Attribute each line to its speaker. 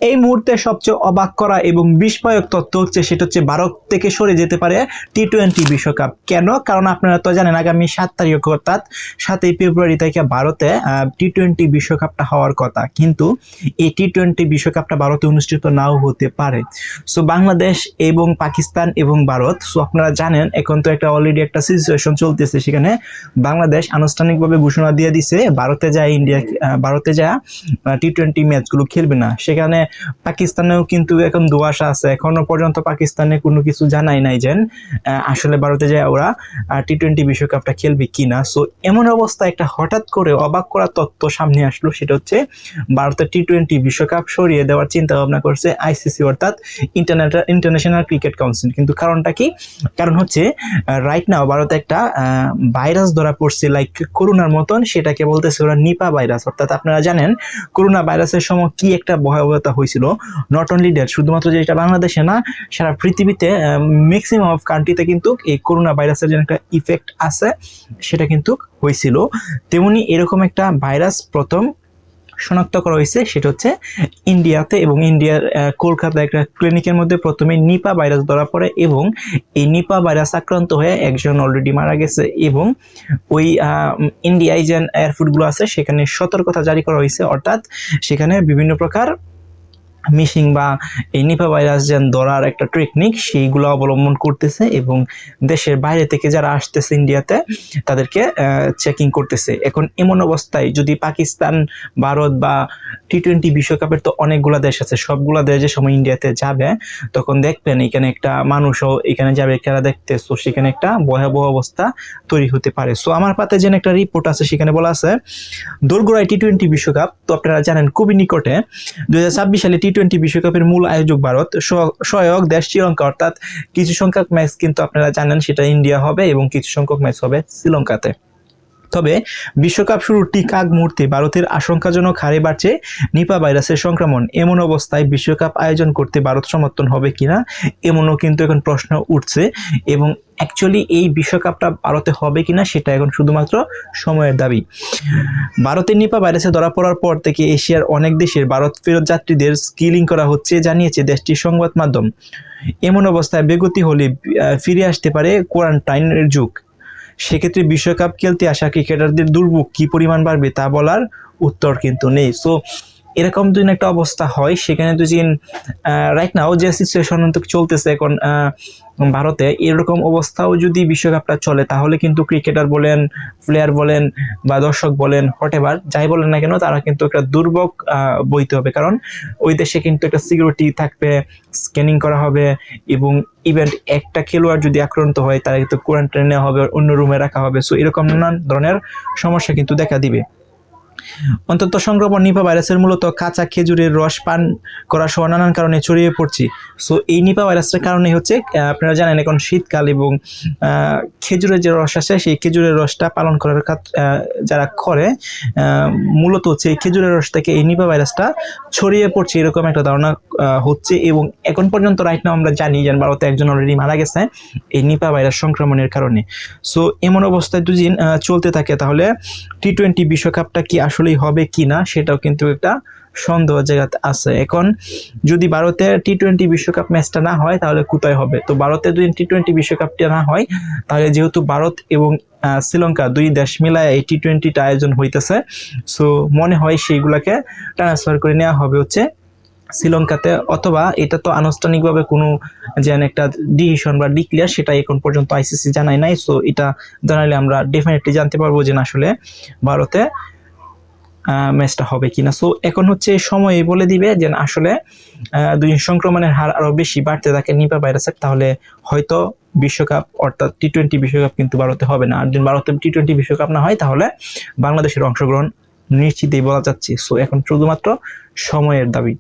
Speaker 1: এই মুহূর্তে সবচেয়ে অবাক করা এবং বিস্ময়ক তথ্য হচ্ছে সেটা হচ্ছে ভারত থেকে সরে যেতে পারে টি-20 বিশ্বকাপ। কেন? কারণ আপনারা তো জানেন আগামী 7 তারিখ অর্থাৎ 7ই ফেব্রুয়ারি থেকে ভারতে টি-20 বিশ্বকাপটা হওয়ার কথা, কিন্তু এই টি-20 বিশ্বকাপটা ভারতে অনুষ্ঠিত নাও হতে পারে। সো বাংলাদেশ এবং পাকিস্তান এবং ভারত, সো আপনারা জানেন এখন তো একটা অলরেডি একটা সিচুয়েশন চলতেছে, সেখানে বাংলাদেশ আনুষ্ঠানিকভাবে ঘোষণা দিয়ে দিছে ভারতে যায় ভারতে যায় টি-20 ম্যাচগুলো খেলবে না। সেখানে পাকিস্তানেও কিন্তু এখন ধোঁয়াশা আছে, এখনো পর্যন্ত পাকিস্তানে কোনো কিছু জানাই নাই যে আসলে ভারতে যায় ওরা টি-20 বিশ্বকাপটা খেলবে কিনা। সো এমন অবস্থায় একটা হঠাৎ করে অবাক করা তথ্য সামনে আসলো, সেটা হচ্ছে ভারতের টি-20 বিশ্বকাপ সরিয়ে দেওয়ার চিন্তা ভাবনা করছে আইসিসি অর্থাৎ ইন্টারন্যাশনাল ক্রিকেট কাউন্সিল। কিন্তু কারণটা কি? কারণ হচ্ছে রাইট নাও ভারতে একটা ভাইরাস ধরা পড়ছে লাইক করোনার মতন, সেটাকে বলতেছে ওরা নিপা ভাইরাস। অর্থাৎ আপনারা জানেন করোনা ভাইরাসের সময় কি একটা ভয়াবহতা হয়েছিল, নট অনলি দ্যাট, শুধুমাত্র যেটা বাংলাদেশে না সারা পৃথিবীতে ম্যাক্সিমাম অফ কান্ট্রিতে কিন্তু এই করোনা ভাইরাসের যে একটা ইফেক্ট আছে সেটা কিন্তু হয়েছিল। তেমনি এরকম একটা ভাইরাস প্রথম শনাক্ত করা হয়েছে সেটা হচ্ছে ইন্ডিয়াতে, এবং ইন্ডিয়ার কলকাতায় একটা ক্লিনিকের মধ্যে প্রথমে নিপা ভাইরাস ধরা পড়ে এবং এই নিপা ভাইরাস আক্রান্ত হয়ে একজন অলরেডি মারা গেছে। এবং ওই ইন্ডিয়ায় যে এয়ারপোর্টগুলো আছে সেখানে সতর্কতা জারি করা হয়েছে, অর্থাৎ সেখানে বিভিন্ন প্রকার মিশিং বা এই নিপা ভাইরাস যেন ধরার একটা টেকনিক সেইগুলো অবলম্বন করতেছে এবং দেশের বাইরে থেকে যারা আসতেছে ইন্ডিয়াতে তাদেরকে চেকিং করতেছে। এখন এমন অবস্থায় যদি পাকিস্তান, ভারত বা টি-20 বিশ্বকাপের তো অনেকগুলো দেশ আছে, সবগুলো দেশ যে সময় ইন্ডিয়াতে যাবে তখন দেখবেন এখানে একটা মানুষও এখানে যাবে খেলা দেখতে, সো সেখানে একটা ভয়াবহ অবস্থা তৈরি হতে পারে। সো আমার পাতে যেন একটা রিপোর্ট আছে সেখানে বলা আছে দোরগোড়ায় টি-20 বিশ্বকাপ, তো আপনারা জানেন খুবই নিকটে 2026 সালে টি-20 বিশ্বকাপের মূল আয়োজক ভারত, সহায়ক দেশ শ্রীলঙ্কা, অর্থাৎ কিছু সংখ্যক ম্যাচ কিন্তু আপনারা জানেন সেটা ইন্ডিয়া হবে এবং কিছু সংখ্যক ম্যাচ হবে শ্রীলঙ্কাতে। তবে বিশ্বকাপ শুরুর ঠিক আগ মুহূর্তে ভারতের আশঙ্কাজনক হারে বাড়ছে নিপা ভাইরাসের সংক্রমণ। এমন অবস্থায় বিশ্বকাপ আয়োজন করতে ভারত সমর্থন হবে কিনা এমনও কিন্তু এখন প্রশ্ন উঠছে, এবং অ্যাকচুয়ালি এই বিশ্বকাপটা ভারতে হবে কিনা সেটা এখন শুধুমাত্র সময়ের দাবি। ভারতের নিপা ভাইরাসে ধরা পড়ার পর থেকে এশিয়ার অনেক দেশের ভারত ফেরত যাত্রীদের স্ক্রিনিং করা হচ্ছে জানিয়েছে দেশটির সংবাদ মাধ্যম। এমন অবস্থায় বেগতি হলে ফিরে আসতে পারে কোয়ারেন্টাইনের যুগ। সেক্ষেত্রে বিশ্বকাপ খেলতে আসা ক্রিকেটারদের দুর্ভোগ কি পরিমাণ বাড়বে তা বলার উত্তর কিন্তু নেই। সো এরকম যদি একটা অবস্থা হয় সেখানে যদি রাইট নাও যে সিচুয়েশন চলতেছে এখন ভারতে, এরকম অবস্থাও যদি বিশ্বকাপটা চলে তাহলে কিন্তু ক্রিকেটার বলেন, প্লেয়ার বলেন বা দর্শক বলেন, হোয়াটএভার যাই বলেন না কেন তারা কিন্তু একটা দুর্ভোগ বইতে হবে, কারণ ওই দেশে কিন্তু একটা সিকিউরিটি থাকবে, স্ক্যানিং করা হবে এবং ইভেন্ট একটা খেলোয়াড় যদি আক্রান্ত হয় তারা কিন্তু কোয়ারেন্টাইনে নেওয়া হবে, অন্য রুমে রাখা হবে। সো এরকম নানান ধরনের সমস্যা কিন্তু দেখা দিবে। অন্তত সংক্রমণ নিপা ভাইরাসের মূলত কাঁচা খেজুরের রস পান করা সহ নানান কারণে ছড়িয়ে পড়ছে। সো এই নিপা ভাইরাসের কারণে হচ্ছে আপনারা জানেন এখন শীতকাল এবং খেজুরের যে রস আছে সেই খেজুরের রসটা পালন করার যারা করে মূলত হচ্ছে এই খেজুরের রস থেকে এই নিপা ভাইরাসটা ছড়িয়ে পড়ছে এরকম একটা ধারণা হচ্ছে। এবং এখন পর্যন্ত রাইট নাও আমরা জানি যে ভারতে একজন অলরেডি মারা গেছে এই নিপা ভাইরাস সংক্রমণের কারণে। সো এমন অবস্থায় যদি চলতে থাকে তাহলে টি-20 বিশ্বকাপটা কি আসলেই হবে কি না সেটাও কিন্তু একটা সন্দেহ জায়গাতে আছে। এখন যদি ভারতের টি-20 বিশ্বকাপ ম্যাচটা না হয় তাহলে কোথায় হবে? তো ভারতের যদি টি-20 বিশ্বকাপটা না হয় তাহলে যেহেতু ভারত এবং শ্রীলঙ্কা দুই দেশ মিলায় এই টি-20টা আয়োজন হইতেছে, সো মনে হয় সেইগুলাকে ট্রান্সফার করে নেওয়া হবে হচ্ছে শ্রীলঙ্কাতে, অথবা এটা তো আনুষ্ঠানিকভাবে কোনো যেন একটা ডিসিশন বা ডিক্লেয়ার সেটা এখন পর্যন্ত আইসিসি জানায় নাই। সো এটা জানালে আমরা ডেফিনেটলি জানতে পারবো যে আসলে ভারতে ম্যাচটা হবে কিনা। সো এখন হচ্ছে সময় বলে দিবে যে আসলে দুই সংক্রমণের হার আরো বেশি বাড়তে থাকে নিপা ভাইরাসের, তাহলে হয়তো বিশ্বকাপ অর্থাৎ টি-20 বিশ্বকাপ কিন্তু ভারতে হবে না। আর যদি ভারতে টি-20 বিশ্বকাপ না হয় তাহলে বাংলাদেশের অংশগ্রহণ নিশ্চিতই বলা যাচ্ছে। সো এখন শুধুমাত্র সময়ের দাবি।